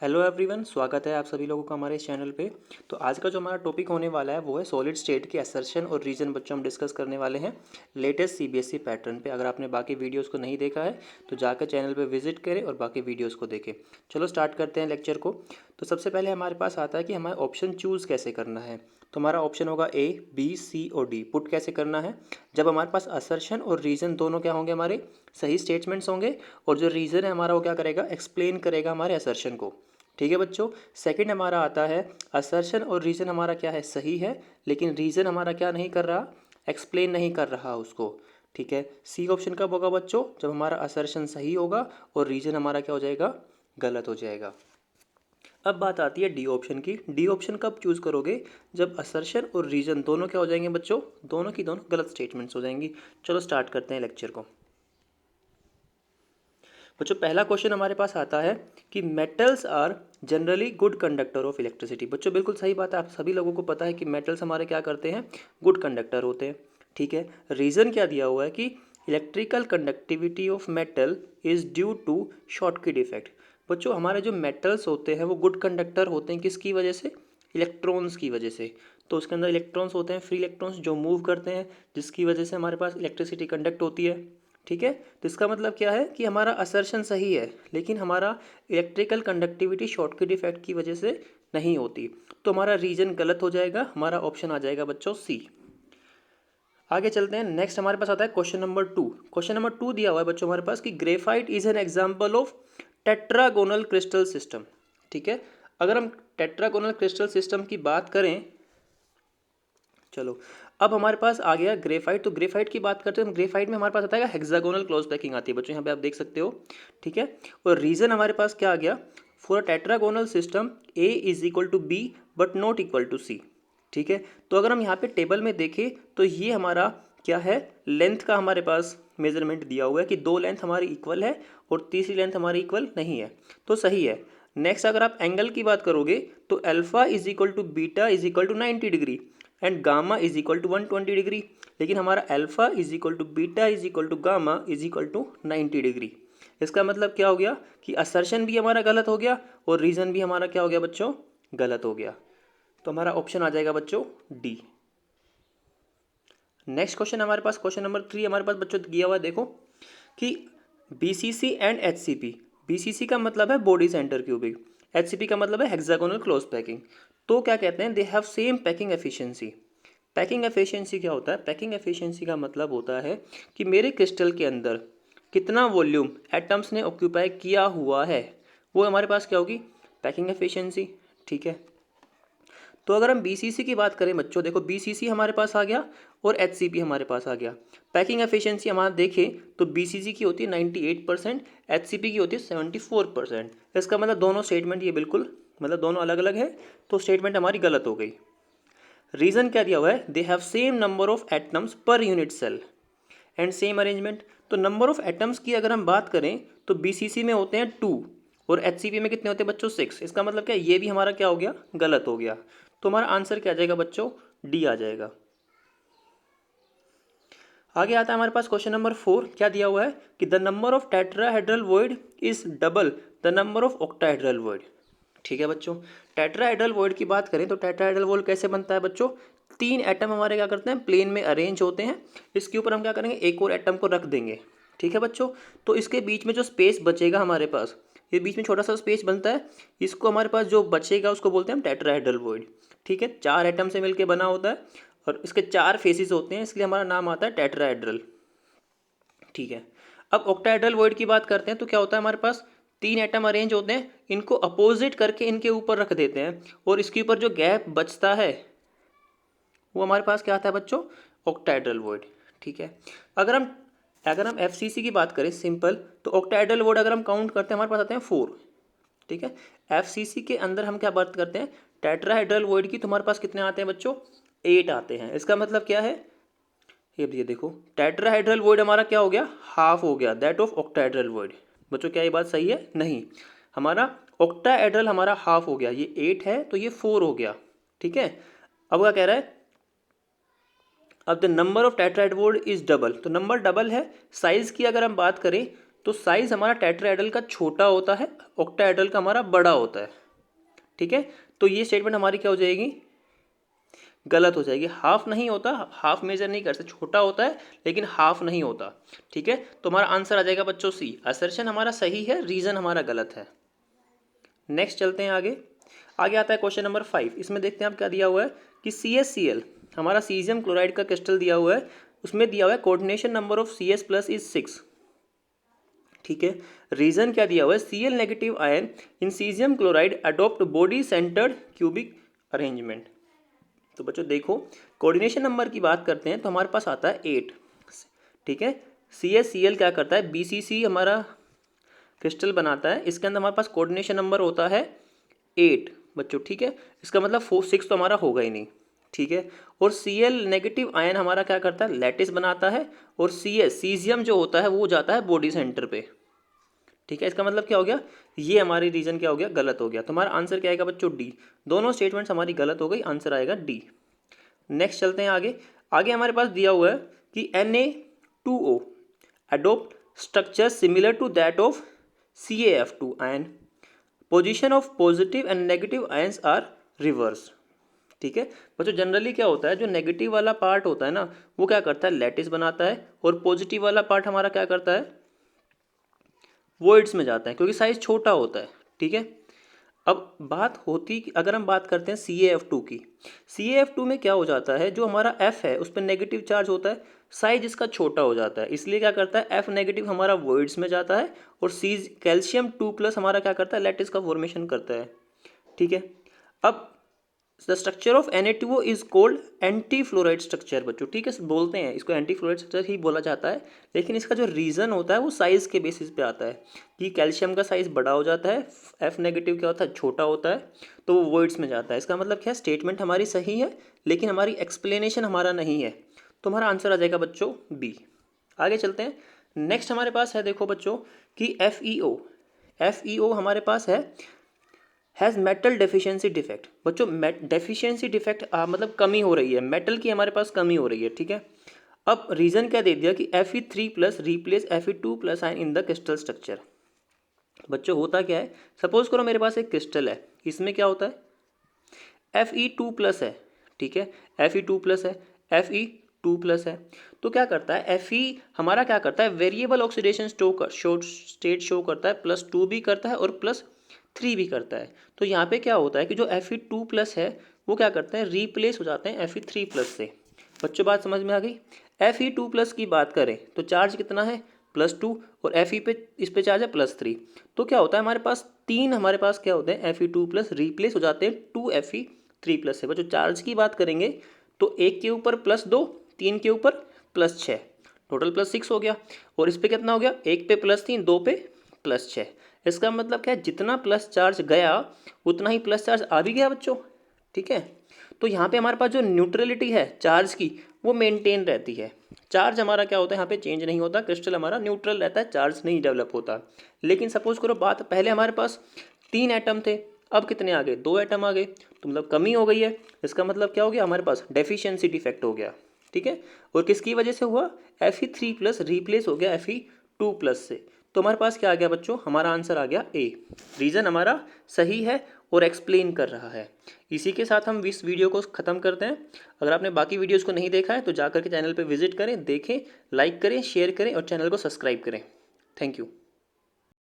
Hello everyone, स्वागत है आप सभी लोगों का हमारे इस चैनल पे। तो आज का जो हमारा टॉपिक होने वाला है वो है सॉलिड स्टेट के असर्शन और रीजन बच्चों हम डिस्कस करने वाले हैं लेटेस्ट सीबीएसई पैटर्न पे। अगर आपने बाकी वीडियोस को नहीं देखा है तो जाकर चैनल पे विजिट करें और बाकी वीडियोस को देखें। चलो स्टार्ट करते हैं लेक्चर को। तो सबसे पहले हमारे पास आता है कि हमारा ऑप्शन चूज़ कैसे करना है। तो हमारा ऑप्शन होगा ए, बी, सी और डी। पुट कैसे करना है, जब हमारे पास असर्शन और रीज़न दोनों क्या होंगे, हमारे सही स्टेटमेंट्स होंगे और जो रीज़न है हमारा वो क्या करेगा, एक्सप्लेन करेगा हमारे असर्शन को। ठीक है बच्चों। सेकंड हमारा आता है असर्शन और रीज़न हमारा क्या है, सही है, लेकिन रीज़न हमारा क्या नहीं कर रहा, एक्सप्लेन नहीं कर रहा उसको। ठीक है। सी ऑप्शन कब होगा बच्चों, जब हमारा असर्शन सही होगा और रीज़न हमारा क्या हो जाएगा, गलत हो जाएगा। अब बात आती है डी ऑप्शन की। डी ऑप्शन कब चूज़ करोगे, जब असर्शन और रीज़न दोनों क्या हो जाएंगे बच्चों, दोनों की दोनों गलत स्टेटमेंट्स हो जाएंगी। चलो स्टार्ट करते हैं लेक्चर को। बच्चों पहला क्वेश्चन हमारे पास आता है कि metals are generally good conductor of electricity. बच्चों बिल्कुल सही बात है, आप सभी लोगों को पता है कि मेटल्स हमारे क्या करते हैं, गुड कंडक्टर होते हैं। ठीक है। रीज़न क्या दिया हुआ है कि electrical conductivity of metal is due to Schottky effect. बच्चों हमारे जो मेटल्स होते हैं वो गुड कंडक्टर होते हैं किसकी वजह से, इलेक्ट्रॉन्स की वजह से। तो उसके अंदर इलेक्ट्रॉन्स होते हैं, फ्री इलेक्ट्रॉन्स जो मूव करते हैं, जिसकी वजह से हमारे पास इलेक्ट्रिसिटी कंडक्ट होती है। ठीक है। तो इसका मतलब क्या है कि हमारा असर्शन सही है, लेकिन हमारा इलेक्ट्रिकल कंडक्टिविटी शॉर्टकिट इफेक्ट की वजह से नहीं होती। तो हमारा रीजन गलत हो जाएगा, हमारा ऑप्शन आ जाएगा बच्चों सी। आगे चलते हैं। नेक्स्ट हमारे पास आता है क्वेश्चन नंबर 2। क्वेश्चन नंबर 2 दिया हुआ है बच्चों हमारे पास कि graphite is an example of tetragonal crystal system. ठीक है। अगर हम टेट्रागोनल क्रिस्टल सिस्टम की बात करें, चलो अब हमारे पास आ गया ग्रेफाइट। तो ग्रेफाइट की बात करते हैं, ग्रेफाइट में हमारे पास आता है हेक्सागोनल क्लोज पैकिंग आती है बच्चों, यहाँ पे आप देख सकते हो। ठीक है। और रीजन हमारे पास क्या आ गया, for a tetragonal system a is equal to b but not equal to c. ठीक है। तो अगर हम यहाँ पे टेबल में देखें तो ये हमारा क्या है, लेंथ का हमारे पास मेजरमेंट दिया हुआ है कि दो लेंथ हमारी इक्वल है और तीसरी लेंथ हमारी इक्वल नहीं है, तो सही है। नेक्स्ट अगर आप एंगल की बात करोगे तो alpha is equal to beta is equal to 90 degree and gamma is equal to 120 degree. लेकिन हमारा alpha is equal to beta is equal to gamma is equal to 90 degree. इसका मतलब क्या हो गया कि असर्शन भी हमारा गलत हो गया और रीजन भी हमारा क्या हो गया बच्चों, गलत हो गया। तो हमारा ऑप्शन आ जाएगा बच्चों डी। नेक्स्ट क्वेश्चन हमारे पास क्वेश्चन नंबर 3 हमारे पास बच्चों दिया हुआ है, देखो कि बीसीसी एंड एचसीपी। बीसीसी का मतलब है बॉडी सेंटर क्यूबिक, एचसीपी का मतलब है हेक्सागोनल क्लोज पैकिंग। तो क्या कहते हैं, दे have same packing efficiency. Packing efficiency क्या होता है, पैकिंग एफिशिएंसी का मतलब होता है कि मेरे क्रिस्टल के अंदर कितना वॉल्यूम एटम्स ने ऑक्यूपाई किया हुआ है, वो हमारे पास क्या होगी, पैकिंग एफिशिएंसी। ठीक है। तो अगर हम बीसीसी की बात करें बच्चों, देखो बीसीसी हमारे पास आ गया और एचसीपी हमारे पास आ गया। पैकिंग एफिशिएंसी हमारा देखें तो बीसीसी की होती है 98%, एचसीपी की होती है 74%। इसका मतलब दोनों स्टेटमेंट ये बिल्कुल मतलब दोनों अलग अलग है, तो स्टेटमेंट हमारी गलत हो गई। रीजन क्या दिया हुआ है, they have same number of atoms per unit cell and same arrangement. तो नंबर ऑफ एटम्स की अगर हम बात करें तो बीसीसी में होते हैं 2 और एचसीपी में कितने होते हैं बच्चों, 6। इसका मतलब क्या, ये भी हमारा क्या हो गया, गलत हो गया। तो हमारा आंसर क्या आ जाएगा बच्चों, डी आ जाएगा। आगे आता है हमारे पास क्वेश्चन नंबर 4। क्या दिया हुआ है कि the number of tetrahedral void is double the number of octahedral void. ठीक है बच्चों। टेट्राहेड्रल वॉइड की बात करें तो टेट्राहेड्रल वॉइड कैसे बनता है बच्चों, 3 एटम हमारे क्या करते हैं, प्लेन में अरेंज होते हैं। इसके ऊपर हम क्या करेंगे, एक और एटम को रख देंगे। ठीक है बच्चों। तो इसके बीच में जो स्पेस बचेगा हमारे पास, ये बीच में छोटा सा स्पेस बनता है, इसको हमारे पास जो बचेगा उसको बोलते हैं हम टेट्राहेड्रल वॉइड। ठीक है। 4 एटम से मिलकर बना होता है और इसके 4 फेसेस होते हैं, इसलिए हमारा नाम आता है टेट्राहेड्रल। ठीक है। अब ऑक्टाहेड्रल वॉइड की बात करते हैं तो क्या होता है, हमारे पास 3 एटम अरेंज होते हैं, इनको अपोजिट करके इनके ऊपर रख देते हैं और इसके ऊपर जो गैप बचता है वो हमारे पास क्या आता है बच्चों, ऑक्टाहेड्रल वॉइड। ठीक है। अगर हम एफसीसी की बात करें सिंपल, तो ऑक्टाहेड्रल वॉइड अगर हम काउंट करते हैं हमारे पास आते हैं 4। ठीक है। एफसीसी के अंदर हम क्या बात करते हैं, टेट्राहेड्रल वॉइड की, तो हमारे पास कितने आते हैं बच्चों, 8 आते हैं। इसका मतलब क्या है, ये देखो टेट्राहेड्रल वॉइड हमारा क्या हो गया, हाफ हो गया दैट ऑफ ऑक्टाहेड्रल वॉइड। बच्चों क्या ये बात सही है, नहीं, हमारा ऑक्टाहेड्रल हमारा हाफ हो गया, ये 8 है तो ये 4 हो गया। ठीक है। अब क्या कह रहा है, अब the number of tetrahedral void is double, तो नंबर डबल है। साइज की अगर हम बात करें तो साइज हमारा टेट्राहेड्रल का छोटा होता है, ऑक्टाहेड्रल का हमारा बड़ा होता है। ठीक है, तो ये स्टेटमेंट हमारी क्या हो जाएगी, गलत हो जाएगी। हाफ नहीं होता, हाफ मेजर नहीं कर सकते, छोटा होता है लेकिन हाफ नहीं होता। ठीक है, तो हमारा आंसर आ जाएगा बच्चों सी। असर्शन हमारा सही है, रीजन हमारा गलत है। नेक्स्ट चलते हैं आगे। आगे आता है क्वेश्चन नंबर 5। इसमें देखते हैं आप क्या दिया हुआ है कि CaCl हमारा सीजियम क्लोराइड का क्रिस्टल दिया हुआ है, उसमें दिया हुआ है coordination number of Cs+ is 6। ठीक है, रीजन क्या दिया हुआ है, Cl नेगेटिव आयन इन caesium chloride adopt body centred cubic arrangement. तो बच्चों देखो, कोऑर्डिनेशन नंबर की बात करते हैं तो हमारे पास आता है 8। ठीक है, CaCl क्या करता है, BCC हमारा क्रिस्टल बनाता है, इसके अंदर हमारे पास कोऑर्डिनेशन नंबर होता है 8 बच्चों। ठीक है, इसका मतलब 6 तो हमारा होगा ही नहीं। ठीक है, और Cl नेगेटिव आयन हमारा क्या करता है, लैटिस बनाता है, और सीजियम जो होता है वो जाता है बॉडी सेंटर पे। ठीक है, इसका मतलब क्या हो गया, ये हमारी रीजन क्या हो गया, गलत हो गया। तो हमारा आंसर क्या आएगा बच्चों, डी। दोनों स्टेटमेंट्स हमारी गलत हो गई, आंसर आएगा डी। नेक्स्ट चलते हैं आगे। आगे हमारे पास दिया हुआ है कि Na2O adopt structure similar to that of CaF2 ion, position of positive and negative ions are reverse. ठीक है बच्चों, जनरली क्या होता है, जो नेगेटिव वाला पार्ट होता है ना वो क्या करता है, लैटिस बनाता है, और पॉजिटिव वाला पार्ट हमारा क्या करता है, वॉइड्स में जाता है, क्योंकि साइज छोटा होता है। ठीक है, अब बात होती कि अगर हम बात करते हैं CaF2 की, CaF2 में क्या हो जाता है, जो हमारा F है उस पर नेगेटिव चार्ज होता है, साइज इसका छोटा हो जाता है, इसलिए क्या करता है, F नेगेटिव हमारा वॉइड्स में जाता है, और कैल्शियम 2+ हमारा क्या करता है, लैटिस का फॉर्मेशन करता है। ठीक है, अब the structure of Na2O is cold anti fluoride structure बच्चों। ठीक है, बोलते हैं इसको एंटी फ्लोराइड स्ट्रक्चर ही बोला जाता है, लेकिन इसका जो रीज़न होता है वो साइज के बेसिस पे आता है कि कैल्शियम का साइज बड़ा हो जाता है, F नेगेटिव क्या होता है, छोटा होता है, तो वो वॉइड्स में जाता है। इसका मतलब क्या है, स्टेटमेंट हमारी सही है लेकिन हमारी एक्सप्लेनेशन हमारा नहीं है, तो हमारा आंसर आ जाएगा बच्चों बी। आगे चलते हैं। नेक्स्ट हमारे पास है, देखो बच्चों कि FeO हमारे पास है, हैज़ मेटल डेफिशिएंसी डिफेक्ट। बच्चों डेफिशिएंसी डिफेक्ट मतलब कमी हो रही है, मेटल की हमारे पास कमी हो रही है। ठीक है, अब रीज़न क्या दे दिया कि Fe3+ replace Fe2+ ion in the crystal structure. बच्चों होता क्या है, सपोज करो मेरे पास एक क्रिस्टल है, इसमें क्या होता है, Fe2+ है। ठीक है, Fe2+ है, Fe2+ है, तो क्या करता है, Fe हमारा क्या करता है, वेरिएबल ऑक्सीडेशन स्टेट शो करता है, +2 भी करता है और +3 भी करता है। तो यहाँ पे क्या होता है कि जो Fe2+ है वो क्या करते हैं, रिप्लेस हो जाते हैं Fe3+ से। बच्चों बात समझ में आ गई। Fe2+ की बात करें तो चार्ज कितना है, +2, और Fe पे इस पे चार्ज है +3, तो क्या होता है, हमारे पास 3 हमारे पास क्या होते हैं, Fe2+ रिप्लेस हो जाते हैं 2 Fe3+ से। बच्चों चार्ज की बात करेंगे तो एक के ऊपर +2, 3 के ऊपर +6, टोटल +6 हो गया, और इस पे कितना हो गया, एक पे +3, 2 पे +6। इसका मतलब क्या है, जितना प्लस चार्ज गया उतना ही प्लस चार्ज आ भी गया बच्चों। ठीक है, तो यहाँ पे हमारे पास जो न्यूट्रलिटी है चार्ज की वो मेंटेन रहती है। चार्ज हमारा क्या होता है, यहाँ पे चेंज नहीं होता, क्रिस्टल हमारा न्यूट्रल रहता है, चार्ज नहीं डेवलप होता। लेकिन सपोज करो बात, पहले हमारे पास 3 एटम थे, अब कितने आ गए, 2 एटम आ गए, तो मतलब कमी हो गई है। इसका मतलब क्या हो गया, हमारे पास डेफिशिएंसी डिफेक्ट हो गया। ठीक है, और किसकी वजह से हुआ, Fe3+ रिप्लेस हो गया Fe2+ से। तो हमारे पास क्या आ गया बच्चों, हमारा आंसर आ गया ए। रीज़न हमारा सही है और एक्सप्लेन कर रहा है। इसी के साथ हम इस वीडियो को ख़त्म करते हैं। अगर आपने बाकी वीडियोस को नहीं देखा है तो जाकर के चैनल पे विजिट करें, देखें, लाइक करें, शेयर करें और चैनल को सब्सक्राइब करें। Thank you.